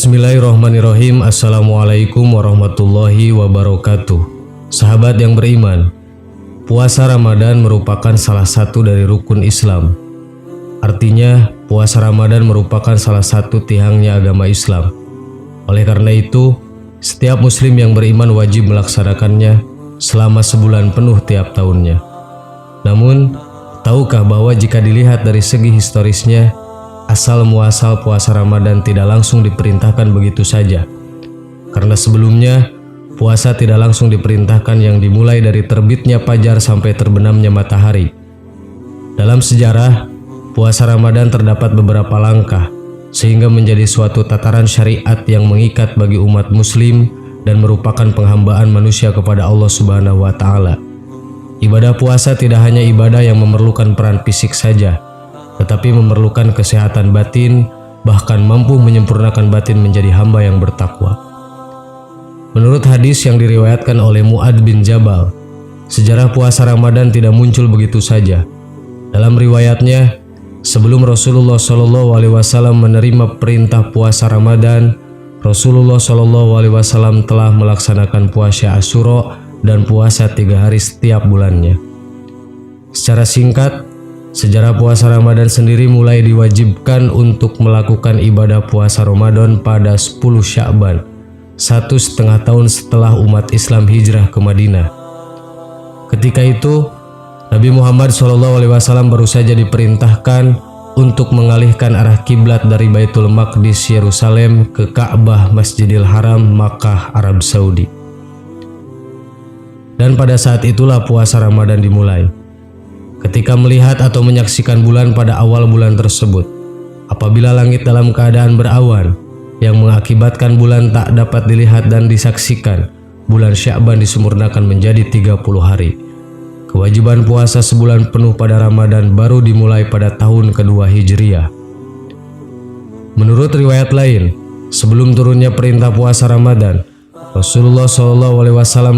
Bismillahirrahmanirrahim. Assalamualaikum warahmatullahi wabarakatuh. Sahabat yang beriman, puasa Ramadan merupakan salah satu dari rukun Islam. Artinya, puasa Ramadan merupakan salah satu tiangnya agama Islam. Oleh karena itu, setiap muslim yang beriman wajib melaksanakannya selama sebulan penuh tiap tahunnya. Namun, tahukah bahwa jika dilihat dari segi historisnya, asal-muasal puasa Ramadan tidak langsung diperintahkan begitu saja. Karena sebelumnya, puasa tidak langsung diperintahkan yang dimulai dari terbitnya fajar sampai terbenamnya matahari. Dalam sejarah, puasa Ramadan terdapat beberapa langkah, sehingga menjadi suatu tataran syariat yang mengikat bagi umat muslim dan merupakan penghambaan manusia kepada Allah Subhanahu wa Ta'ala. Ibadah puasa tidak hanya ibadah yang memerlukan peran fisik saja, tetapi memerlukan kesehatan batin, bahkan mampu menyempurnakan batin menjadi hamba yang bertakwa. Menurut hadis yang diriwayatkan oleh Mu'adz bin Jabal, sejarah puasa Ramadan tidak muncul begitu saja. Dalam riwayatnya, sebelum Rasulullah SAW menerima perintah puasa Ramadan, Rasulullah SAW telah melaksanakan puasa Asyura dan puasa 3 hari setiap bulannya. Secara singkat, sejarah puasa Ramadan sendiri mulai diwajibkan untuk melakukan ibadah puasa Ramadan pada 10 Sya'ban, 1,5 tahun setelah umat Islam hijrah ke Madinah. Ketika itu, Nabi Muhammad SAW baru saja diperintahkan untuk mengalihkan arah kiblat dari Baitul Maqdis Yerusalem ke Ka'bah Masjidil Haram Makkah Arab Saudi. Dan pada saat itulah puasa Ramadan dimulai. Ketika melihat atau menyaksikan bulan pada awal bulan tersebut, apabila langit dalam keadaan berawan yang mengakibatkan bulan tak dapat dilihat dan disaksikan, bulan Sya'ban disempurnakan menjadi 30 hari. Kewajiban puasa sebulan penuh pada Ramadan baru dimulai pada tahun kedua Hijriah. Menurut riwayat lain, sebelum turunnya perintah puasa Ramadan, Rasulullah SAW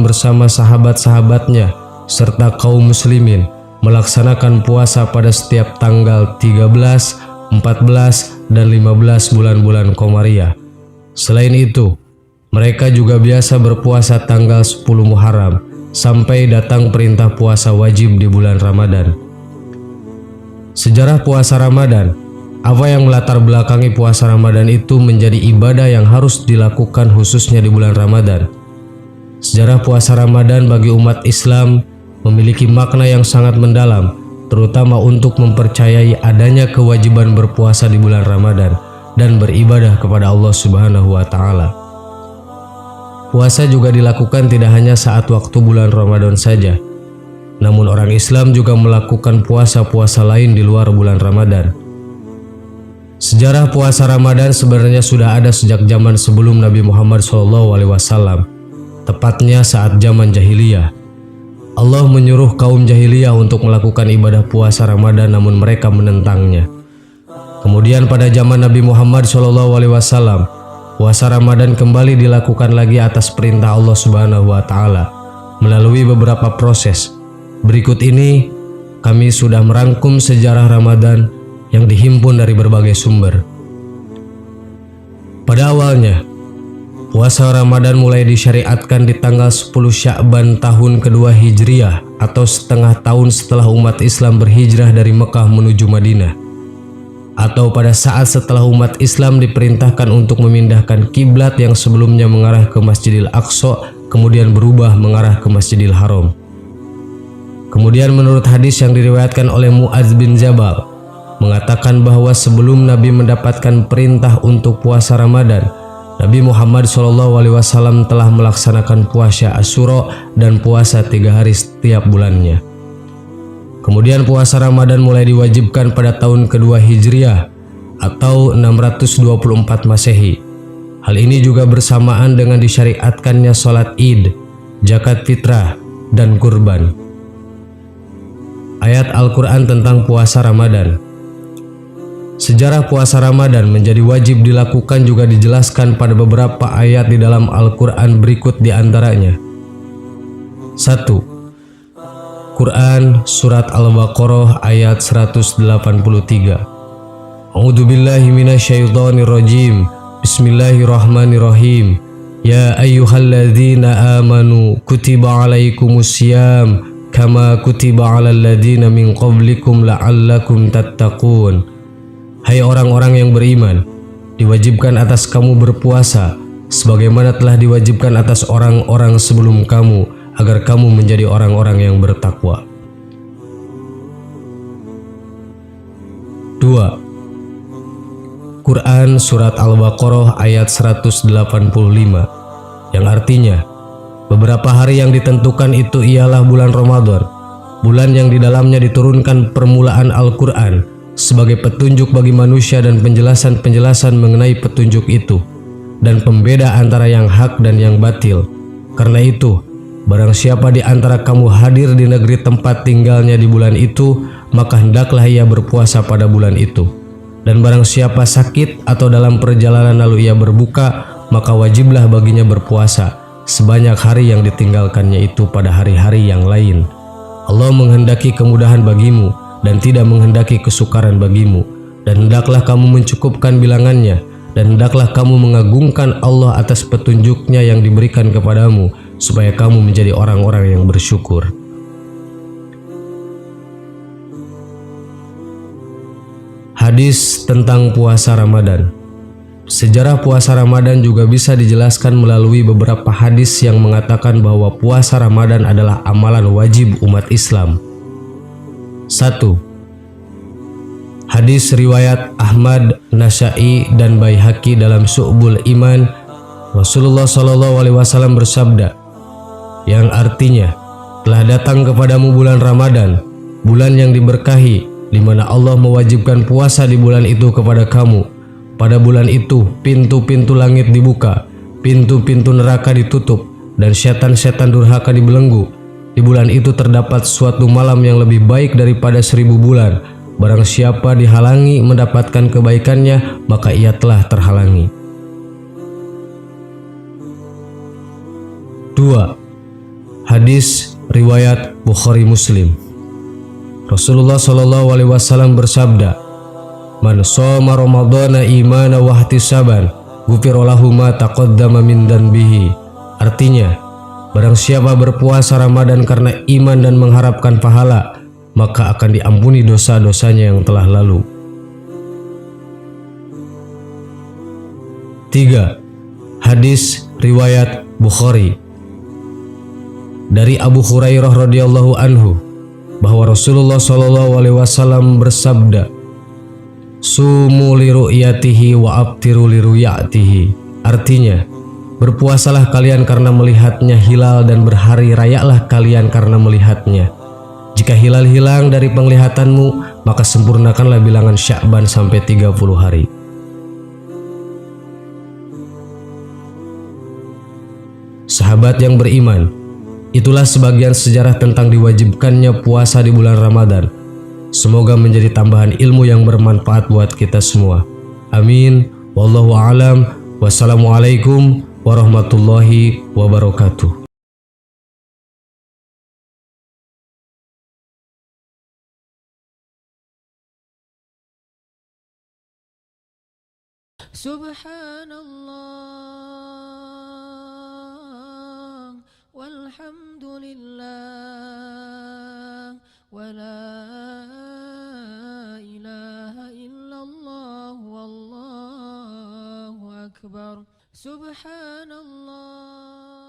bersama sahabat-sahabatnya serta kaum muslimin melaksanakan puasa pada setiap tanggal 13, 14, dan 15 bulan-bulan Qamariyah. Selain itu, mereka juga biasa berpuasa tanggal 10 Muharram sampai datang perintah puasa wajib di bulan Ramadan. Sejarah puasa Ramadan, apa yang melatar belakangi puasa Ramadan itu menjadi ibadah yang harus dilakukan khususnya di bulan Ramadan. Sejarah puasa Ramadan bagi umat Islam memiliki makna yang sangat mendalam, terutama untuk mempercayai adanya kewajiban berpuasa di bulan Ramadan dan beribadah kepada Allah Subhanahu wa Ta'ala. Puasa juga dilakukan tidak hanya saat waktu bulan Ramadan saja, namun orang Islam juga melakukan puasa-puasa lain di luar bulan Ramadan. Sejarah puasa Ramadan sebenarnya sudah ada sejak zaman sebelum Nabi Muhammad SAW, tepatnya saat zaman jahiliyah. Allah menyuruh kaum jahiliyah untuk melakukan ibadah puasa Ramadan, namun mereka menentangnya. Kemudian pada zaman Nabi Muhammad SAW, puasa Ramadan kembali dilakukan lagi atas perintah Allah Subhanahu wa Ta'ala melalui beberapa proses. Berikut ini kami sudah merangkum sejarah Ramadan yang dihimpun dari berbagai sumber. Pada awalnya, puasa Ramadan mulai disyariatkan di tanggal 10 Sya'ban tahun kedua Hijriah atau setengah tahun setelah umat Islam berhijrah dari Mekah menuju Madinah, atau pada saat setelah umat Islam diperintahkan untuk memindahkan kiblat yang sebelumnya mengarah ke Masjidil Aqsa kemudian berubah mengarah ke Masjidil Haram. Kemudian menurut hadis yang diriwayatkan oleh Mu'adz bin Jabal mengatakan bahwa sebelum Nabi mendapatkan perintah untuk puasa Ramadan, Nabi Muhammad SAW telah melaksanakan puasa Asyura dan puasa 3 hari setiap bulannya. Kemudian puasa Ramadan mulai diwajibkan pada tahun kedua Hijriah atau 624 Masehi. Hal ini juga bersamaan dengan disyariatkannya sholat Id, zakat fitrah, dan kurban. Ayat Al-Quran tentang puasa Ramadan. Sejarah puasa Ramadan menjadi wajib dilakukan juga dijelaskan pada beberapa ayat di dalam Al-Quran berikut diantaranya. 1. Quran Surat Al-Baqarah ayat 183. A'udzubillahi minasyaitonirrajim. Bismillahirrahmanirrahim. Ya ayyuhalladzina amanu kutiba alaikumusiyam kama kutiba alal ladzina min qablikum la'allakum tattaqun. Hai orang-orang yang beriman, diwajibkan atas kamu berpuasa sebagaimana telah diwajibkan atas orang-orang sebelum kamu agar kamu menjadi orang-orang yang bertakwa. 2. Quran Surat Al-Baqarah ayat 185 yang artinya, beberapa hari yang ditentukan itu ialah bulan Ramadan, bulan yang di dalamnya diturunkan permulaan Al-Quran sebagai petunjuk bagi manusia dan penjelasan-penjelasan mengenai petunjuk itu dan pembeda antara yang hak dan yang batil. Karena itu, barang siapa di antara kamu hadir di negeri tempat tinggalnya di bulan itu, maka hendaklah ia berpuasa pada bulan itu. Dan barang siapa sakit atau dalam perjalanan lalu ia berbuka, maka wajiblah baginya berpuasa sebanyak hari yang ditinggalkannya itu pada hari-hari yang lain. Allah menghendaki kemudahan bagimu dan tidak menghendaki kesukaran bagimu. Dan hendaklah kamu mencukupkan bilangannya, dan hendaklah kamu mengagungkan Allah atas petunjuknya yang diberikan kepadamu, supaya kamu menjadi orang-orang yang bersyukur. Hadis tentang puasa Ramadan. Sejarah puasa Ramadan juga bisa dijelaskan melalui beberapa hadis yang mengatakan bahwa puasa Ramadan adalah amalan wajib umat Islam. 1. Hadis riwayat Ahmad, Nasa'i, dan Baihaqi dalam Syu'bul Iman. Rasulullah SAW bersabda, yang artinya, telah datang kepadamu bulan Ramadan, bulan yang diberkahi, di mana Allah mewajibkan puasa di bulan itu kepada kamu. Pada bulan itu, pintu-pintu langit dibuka, pintu-pintu neraka ditutup, dan setan-setan durhaka dibelenggu. Di bulan itu terdapat suatu malam yang lebih baik daripada 1000 bulan. Barang siapa dihalangi mendapatkan kebaikannya, maka ia telah terhalangi. 2. Hadis riwayat Bukhari Muslim. Rasulullah SAW bersabda, "Man shoma Ramadhana imana wa ihtisaban, ghufira lahu ma taqaddama min dhanbihi." Artinya, barang siapa berpuasa Ramadan karena iman dan mengharapkan pahala, maka akan diampuni dosa-dosanya yang telah lalu. 3. Hadis riwayat Bukhari. Dari Abu Hurairah radhiyallahu anhu bahwa Rasulullah SAW bersabda, "Sumu li ru'yatihi wa abtiru li ru'yatihi." Artinya, berpuasalah kalian karena melihatnya hilal dan berhari rayalah kalian karena melihatnya. Jika hilal hilang dari penglihatanmu, maka sempurnakanlah bilangan Sya'ban sampai 30 hari. Sahabat yang beriman, itulah sebagian sejarah tentang diwajibkannya puasa di bulan Ramadan. Semoga menjadi tambahan ilmu yang bermanfaat buat kita semua. Amin. Wallahu a'lam. Wassalamualaikum warahmatullahi wabarakatuh. Subhanallah walhamdulillah wa la ilaha illallah wallahu akbar. Subhanallah.